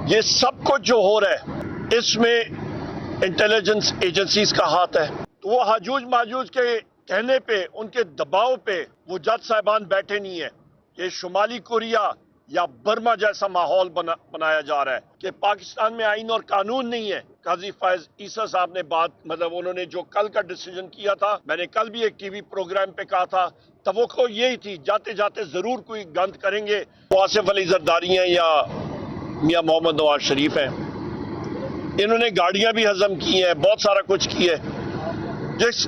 یہ سب کچھ جو ہو رہا ہے اس میں انٹیلیجنس ایجنسیز کا ہاتھ ہے. تو وہ ہاجوج ماجوج کے کہنے پہ، ان کے دباؤ پہ وہ جج صاحبان بیٹھے نہیں ہیں. یہ شمالی کوریا یا برما جیسا ماحول بنایا جا رہا ہے کہ پاکستان میں آئین اور قانون نہیں ہے. قاضی فائز عیسیٰ صاحب نے انہوں نے جو کل کا ڈیسیجن کیا تھا، میں نے کل بھی ایک ٹی وی پروگرام پہ کہا تھا، توقع یہی تھی جاتے جاتے ضرور کوئی گند کریں گے. وہ آصف علی زرداری ہیں یا میاں محمد نواز شریف ہیں. انہوں نے گاڑیاں بھی ہضم کی ہیں، بہت سارا کچھ کیا ہے. جس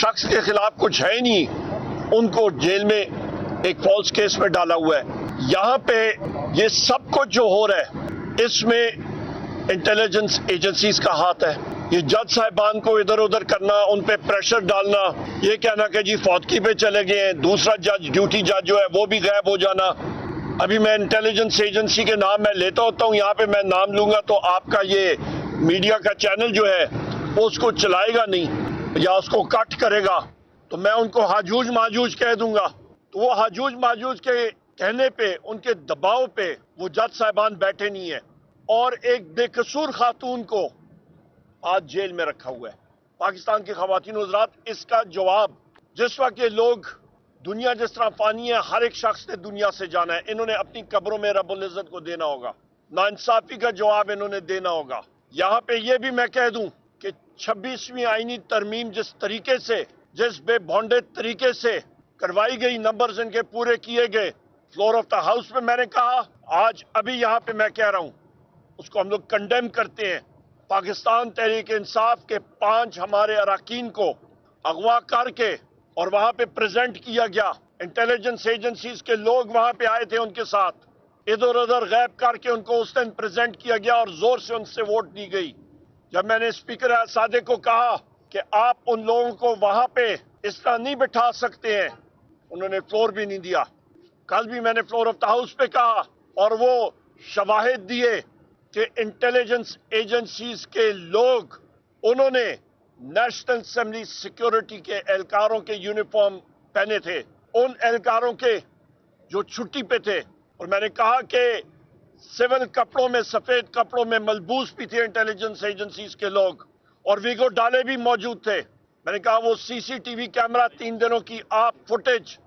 شخص کے خلاف کچھ ہے نہیں، ان کو جیل میں ایک فالس کیس میں ڈالا ہوا ہے. یہاں پہ یہ سب کچھ جو ہو رہا ہے اس میں انٹیلیجنس ایجنسیز کا ہاتھ ہے. یہ جج صاحبان کو ادھر ادھر کرنا، ان پہ پریشر ڈالنا، یہ کہنا کہ جی فوتگی پہ چلے گئے ہیں، دوسرا جج ڈیوٹی جج جو ہے وہ بھی غائب ہو جانا. ابھی میں انٹیلیجنس ایجنسی کے نام میں لیتا ہوتا ہوں، یہاں پہ میں نام لوں گا تو آپ کا یہ میڈیا کا چینل جو ہے وہ اس کو چلائے گا نہیں یا اس کو کٹ کرے گا، تو میں ان کو ہاجوج ماجوج کہہ دوں گا. تو وہ ہاجوج ماجوج کے کہنے پہ، ان کے دباؤ پہ وہ جج صاحبان بیٹھے نہیں ہیں اور ایک بے قصور خاتون کو آج جیل میں رکھا ہوا ہے. پاکستان کی خواتین و حضرات، اس کا جواب جس وقت یہ لوگ، دنیا جس طرح فانی ہے، ہر ایک شخص نے دنیا سے جانا ہے، انہوں نے اپنی قبروں میں رب العزت کو دینا ہوگا. ناانصافی کا جواب انہوں نے دینا ہوگا. یہاں پہ یہ بھی میں کہہ دوں کہ 26ویں آئینی ترمیم جس طریقے سے، جس بے بھونڈے طریقے سے کروائی گئی، نمبرز ان کے پورے کیے گئے، فلور آف دا ہاؤس میں میں نے کہا، آج ابھی یہاں پہ میں کہہ رہا ہوں، اس کو ہم لوگ کنڈیم کرتے ہیں. پاکستان تحریک انصاف کے 5 ہمارے اراکین کو اغوا کر کے اور وہاں پہ پریزنٹ کیا گیا. انٹیلیجنس ایجنسیز کے لوگ وہاں پہ آئے تھے ان کے ساتھ، ادھر ادھر غائب کر کے ان کو اس دن پریزنٹ کیا گیا اور زور سے ان سے ووٹ دی گئی. جب میں نے اسپیکر صادق کو کہا کہ آپ ان لوگوں کو وہاں پہ اس طرح نہیں بٹھا سکتے ہیں، انہوں نے فلور بھی نہیں دیا. کل بھی میں نے فلور آف دا ہاؤس پہ کہا اور وہ شواہد دیے کہ انٹیلیجنس ایجنسیز کے لوگ، انہوں نے نیشنل اسمبلی سیکیورٹی کے اہلکاروں کے یونیفارم پہنے تھے، ان اہلکاروں کے جو چھٹی پہ تھے، اور میں نے کہا کہ سول کپڑوں میں، سفید کپڑوں میں ملبوس بھی تھے انٹیلیجنس ایجنسیز کے لوگ، اور ویگو ڈالے بھی موجود تھے. میں نے کہا وہ سی سی ٹی وی کیمرہ 3 دنوں کی آپ فوٹیج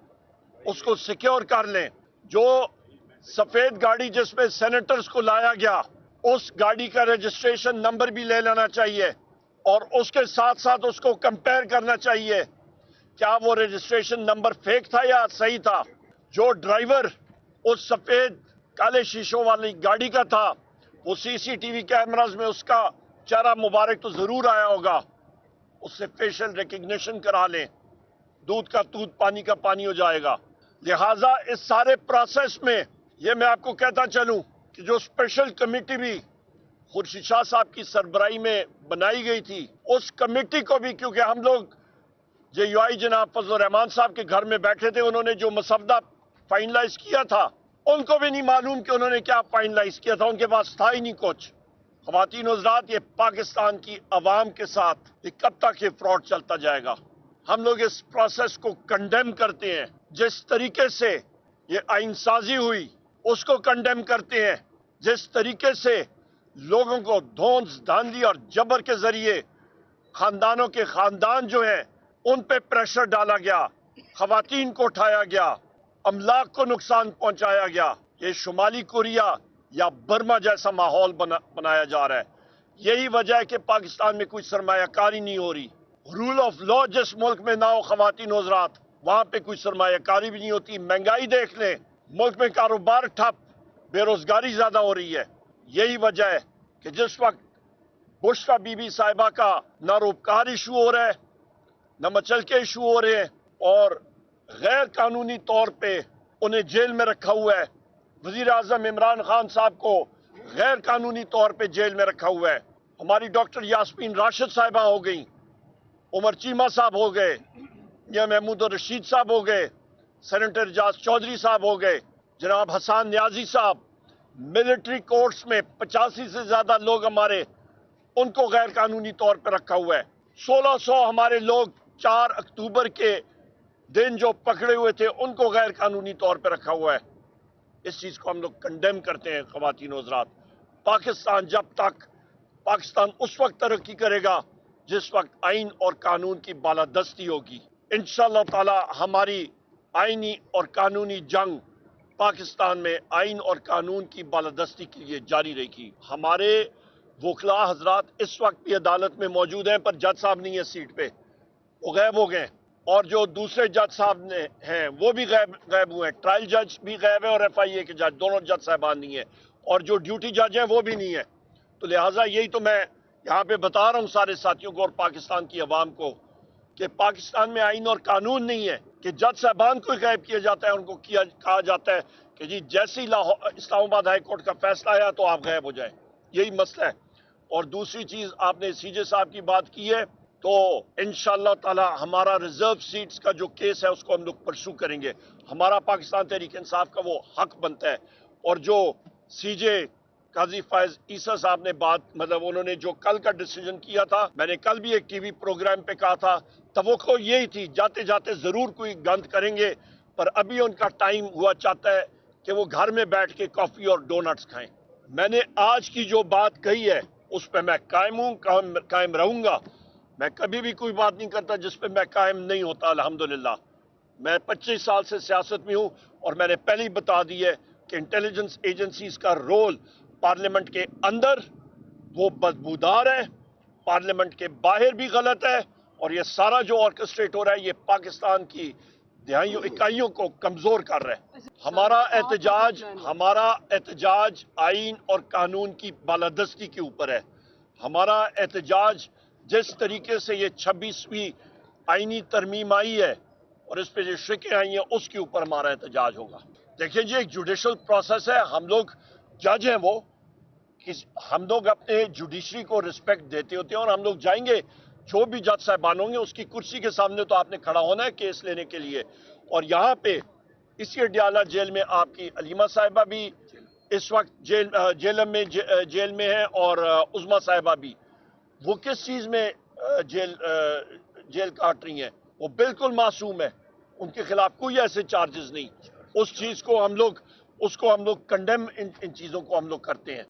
اس کو سیکیور کر لیں. جو سفید گاڑی جس میں سینیٹرز کو لایا گیا، اس گاڑی کا رجسٹریشن نمبر بھی لے لینا چاہیے اور اس کے ساتھ ساتھ اس کو کمپیئر کرنا چاہیے، کیا وہ رجسٹریشن نمبر فیک تھا یا صحیح تھا. جو ڈرائیور اس سفید کالے شیشوں والی گاڑی کا تھا، وہ سی سی ٹی وی کیمراز میں اس کا چہرہ مبارک تو ضرور آیا ہوگا، اس سے فیشل ریکگنیشن کرا لیں، دودھ کا دودھ پانی کا پانی ہو جائے گا. لہٰذا اس سارے پروسیس میں یہ میں آپ کو کہتا چلوں کہ جو اسپیشل کمیٹی بھی خورشید شاہ صاحب کی سربراہی میں بنائی گئی تھی، اس کمیٹی کو بھی، کیونکہ ہم لوگ جے یو آئی جناب فضل الرحمان صاحب کے گھر میں بیٹھے تھے، انہوں نے جو مسودہ فائنلائز کیا تھا، ان کو بھی نہیں معلوم کہ انہوں نے کیا فائنلائز کیا تھا، ان کے پاس تھا ہی نہیں کچھ. خواتین و حضرات، یہ پاکستان کی عوام کے ساتھ یہ کب تک یہ فراڈ چلتا جائے گا؟ ہم لوگ اس پروسیس کو کنڈیم کرتے ہیں. جس طریقے سے یہ آئین سازی ہوئی اس کو کنڈیم کرتے ہیں. جس طریقے سے لوگوں کو دھونس دھاندلی اور جبر کے ذریعے خاندانوں کے خاندان جو ہیں ان پہ پریشر ڈالا گیا، خواتین کو اٹھایا گیا، املاک کو نقصان پہنچایا گیا، یہ شمالی کوریا یا برما جیسا ماحول بنایا جا رہا ہے. یہی وجہ ہے کہ پاکستان میں کوئی سرمایہ کاری نہیں ہو رہی. رول آف لا جس ملک میں نہ ہو خواتین و حضرات، وہاں پہ کوئی سرمایہ کاری بھی نہیں ہوتی. مہنگائی دیکھ لیں، ملک میں کاروبار ٹھپ، بے روزگاری زیادہ ہو رہی ہے. یہی وجہ ہے کہ جس وقت بشرا بی بی صاحبہ کا نہ روپکار ایشو ہو رہا ہے، نہ مچل کے ایشو ہو رہے ہیں، اور غیر قانونی طور پہ انہیں جیل میں رکھا ہوا ہے. وزیر اعظم عمران خان صاحب کو غیر قانونی طور پہ جیل میں رکھا ہوا ہے. ہماری ڈاکٹر یاسمین راشد صاحبہ ہو گئیں، عمر چیمہ صاحب ہو گئے، یا محمود الرشید صاحب ہو گئے، سینیٹر اجاز چودھری صاحب ہو گئے، جناب حسان نیازی صاحب. ملٹری کورٹس میں 85 سے زیادہ لوگ ہمارے، ان کو غیر قانونی طور پہ رکھا ہوا ہے. 1600 ہمارے لوگ 4 اکتوبر کے دن جو پکڑے ہوئے تھے ان کو غیر قانونی طور پہ رکھا ہوا ہے. اس چیز کو ہم لوگ کنڈیم کرتے ہیں خواتین و حضرات. پاکستان جب تک پاکستان اس وقت ترقی کرے گا جس وقت آئین اور قانون کی بالادستی ہوگی. انشاءاللہ تعالی ہماری آئینی اور قانونی جنگ پاکستان میں آئین اور قانون کی بالادستی کے لیے جاری رہے گی. ہمارے وکلاء حضرات اس وقت بھی عدالت میں موجود ہیں، پر جج صاحب نہیں ہے سیٹ پہ، وہ غائب ہو گئے. اور جو دوسرے جج صاحب ہیں وہ بھی غائب ہوئے ہیں. ٹرائل جج بھی غائب ہے اور ایف آئی اے کے جج، دونوں جج صاحبان نہیں ہیں. اور جو ڈیوٹی جج ہیں وہ بھی نہیں ہے. تو لہٰذا یہی تو میں یہاں پہ بتا رہا ہوں سارے ساتھیوں کو اور پاکستان کی عوام کو کہ پاکستان میں آئین اور قانون نہیں ہے کہ جج صاحبان کو غائب کیا جاتا ہے. ان کو کہا جاتا ہے کہ جی جیسی اسلام آباد ہائی کورٹ کا فیصلہ آیا تو آپ غائب ہو جائیں. یہی مسئلہ ہے. اور دوسری چیز آپ نے سی جے صاحب کی بات کی ہے، تو انشاءاللہ تعالی ہمارا ریزرو سیٹس کا جو کیس ہے اس کو ہم لوگ پرسو کریں گے. ہمارا پاکستان تحریک انصاف کا وہ حق بنتا ہے. اور جو سی جے قاضی فائز عیسیٰ صاحب نے انہوں نے جو کل کا ڈیسیجن کیا تھا، میں نے کل بھی ایک ٹی وی پروگرام پہ کہا تھا، توقع یہی تھی جاتے جاتے ضرور کوئی گند کریں گے، پر ابھی ان کا ٹائم ہوا چاہتا ہے کہ وہ گھر میں بیٹھ کے کافی اور ڈونٹس کھائیں. میں نے آج کی جو بات کہی ہے اس پہ میں قائم ہوں، قائم رہوں گا. میں کبھی بھی کوئی بات نہیں کرتا جس پہ میں قائم نہیں ہوتا. الحمدللہ میں 25 سال سے سیاست میں ہوں اور میں نے پہلے ہی بتا دی ہے کہ انٹیلیجنس ایجنسیز کا رول پارلیمنٹ کے اندر وہ بدبودار ہے، پارلیمنٹ کے باہر بھی غلط ہے، اور یہ سارا جو آرکسٹریٹ ہو رہا ہے یہ پاکستان کی دہائیوں اکائیوں کو کمزور کر رہا ہے. ہمارا احتجاج آئین اور قانون کی بالادستی کے اوپر ہے. ہمارا احتجاج جس طریقے سے یہ 26ویں آئینی ترمیم آئی ہے اور اس پہ جو شکیں آئی ہیں اس کے اوپر ہمارا احتجاج ہوگا. دیکھیں جی ایک جوڈیشل پروسیس ہے، ہم لوگ جج ہیں، وہ ہم لوگ اپنے جوڈیشری کو رسپیکٹ دیتے ہوتے ہیں اور ہم لوگ جائیں گے. جو بھی جج صاحبان ہوں گے اس کی کرسی کے سامنے تو آپ نے کھڑا ہونا ہے کیس لینے کے لیے. اور یہاں پہ اسی اڈیالہ جیل میں آپ کی علیمہ صاحبہ بھی اس وقت جیل میں ہیں اور عظمیٰ صاحبہ بھی. وہ کس چیز میں جیل کاٹ رہی ہیں؟ وہ بالکل معصوم ہے، ان کے خلاف کوئی ایسے چارجز نہیں. اس چیز کو ہم لوگ کنڈیم ان چیزوں کو ہم لوگ کرتے ہیں.